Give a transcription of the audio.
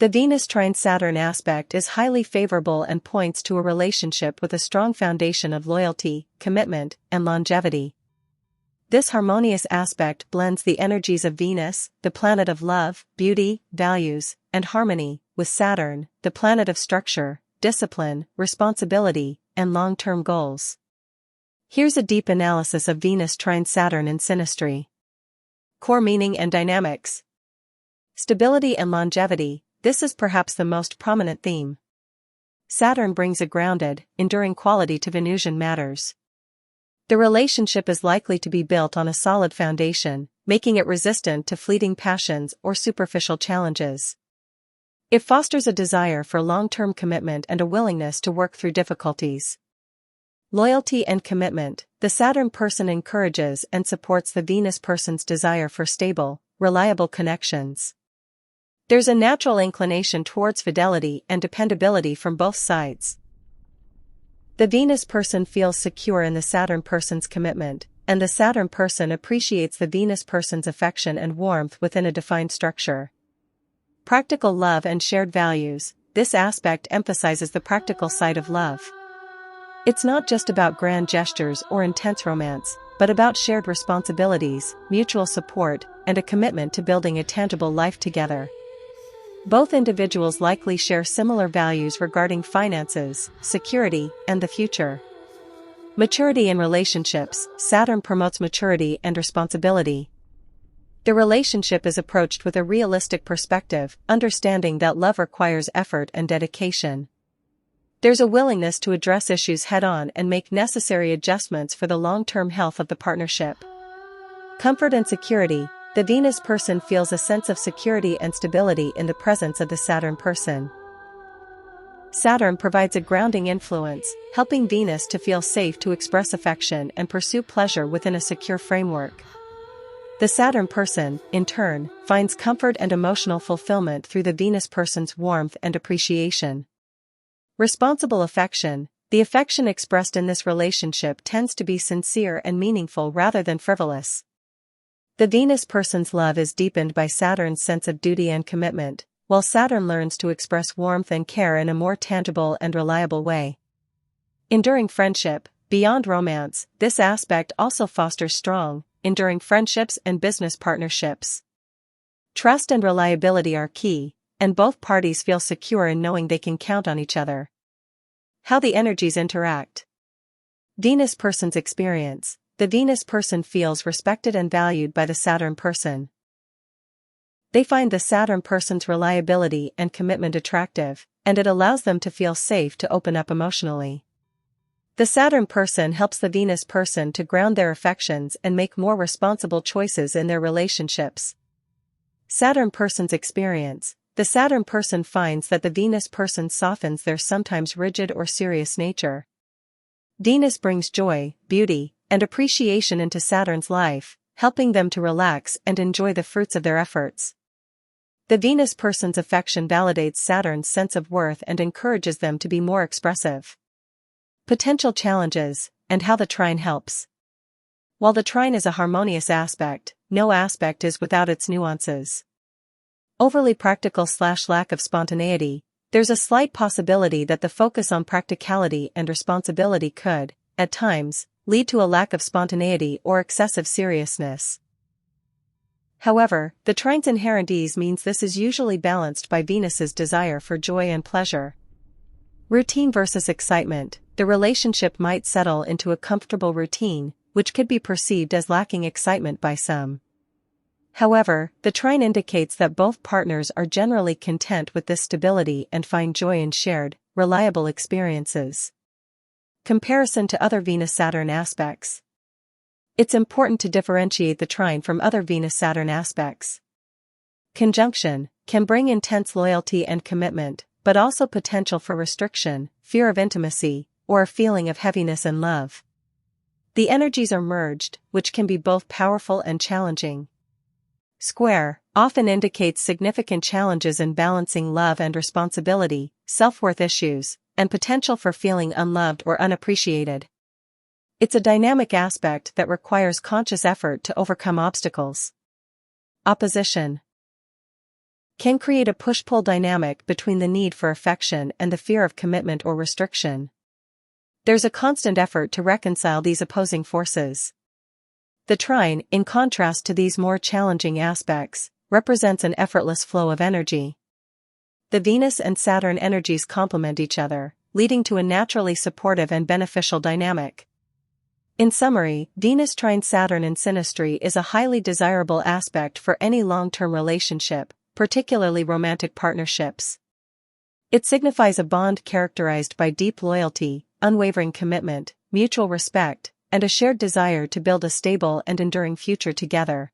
The Venus trine Saturn aspect is highly favorable and points to a relationship with a strong foundation of loyalty, commitment, and longevity. This harmonious aspect blends the energies of Venus, the planet of love, beauty, values, and harmony, with Saturn, the planet of structure, discipline, responsibility, and long-term goals. Here's a deep analysis of Venus trine Saturn in Synastry. Core meaning and dynamics. Stability and longevity. This is perhaps the most prominent theme. Saturn brings a grounded, enduring quality to Venusian matters. The relationship is likely to be built on a solid foundation, making it resistant to fleeting passions or superficial challenges. It fosters a desire for long-term commitment and a willingness to work through difficulties. Loyalty and commitment. The Saturn person encourages and supports the Venus person's desire for stable, reliable connections. There's a natural inclination towards fidelity and dependability from both sides. The Venus person feels secure in the Saturn person's commitment, and the Saturn person appreciates the Venus person's affection and warmth within a defined structure. Practical love and shared values. This aspect emphasizes the practical side of love. It's not just about grand gestures or intense romance, but about shared responsibilities, mutual support, and a commitment to building a tangible life together. Both individuals likely share similar values regarding finances, security, and the future. Maturity in relationships. Saturn promotes maturity and responsibility. The relationship is approached with a realistic perspective, understanding that love requires effort and dedication. There's a willingness to address issues head-on and make necessary adjustments for the long-term health of the partnership. Comfort and security. The Venus person feels a sense of security and stability in the presence of the Saturn person. Saturn provides a grounding influence, helping Venus to feel safe to express affection and pursue pleasure within a secure framework. The Saturn person, in turn, finds comfort and emotional fulfillment through the Venus person's warmth and appreciation. Responsible affection. The affection expressed in this relationship tends to be sincere and meaningful rather than frivolous. The Venus person's love is deepened by Saturn's sense of duty and commitment, while Saturn learns to express warmth and care in a more tangible and reliable way. Enduring friendship. Beyond romance, this aspect also fosters strong, enduring friendships and business partnerships. Trust and reliability are key, and both parties feel secure in knowing they can count on each other. How the energies interact. Venus person's experience. The Venus person feels respected and valued by the Saturn person. They find the Saturn person's reliability and commitment attractive, and it allows them to feel safe to open up emotionally. The Saturn person helps the Venus person to ground their affections and make more responsible choices in their relationships. Saturn person's experience. The Saturn person finds that the Venus person softens their sometimes rigid or serious nature. Venus brings joy, beauty, and appreciation into Saturn's life, helping them to relax and enjoy the fruits of their efforts. The Venus person's affection validates Saturn's sense of worth and encourages them to be more expressive. Potential challenges, and how the trine helps. While the trine is a harmonious aspect, no aspect is without its nuances. Overly practical / lack of spontaneity. There's a slight possibility that the focus on practicality and responsibility could, at times, lead to a lack of spontaneity or excessive seriousness. However, the trine's inherent ease means this is usually balanced by Venus's desire for joy and pleasure. Routine versus excitement. The relationship might settle into a comfortable routine, which could be perceived as lacking excitement by some. However, the trine indicates that both partners are generally content with this stability and find joy in shared, reliable experiences. Comparison to other Venus-Saturn aspects. It's important to differentiate the trine from other Venus-Saturn aspects. Conjunction can bring intense loyalty and commitment, but also potential for restriction, fear of intimacy, or a feeling of heaviness and love. The energies are merged, which can be both powerful and challenging. Square often indicates significant challenges in balancing love and responsibility, self-worth issues, and potential for feeling unloved or unappreciated. It's a dynamic aspect that requires conscious effort to overcome obstacles. Opposition. can create a push-pull dynamic between the need for affection and the fear of commitment or restriction. There's a constant effort to reconcile these opposing forces. The trine, in contrast to these more challenging aspects, represents an effortless flow of energy. The Venus and Saturn energies complement each other, leading to a naturally supportive and beneficial dynamic. In summary, Venus trine Saturn in synastry is a highly desirable aspect for any long-term relationship, particularly romantic partnerships. It signifies a bond characterized by deep loyalty, unwavering commitment, mutual respect, and a shared desire to build a stable and enduring future together.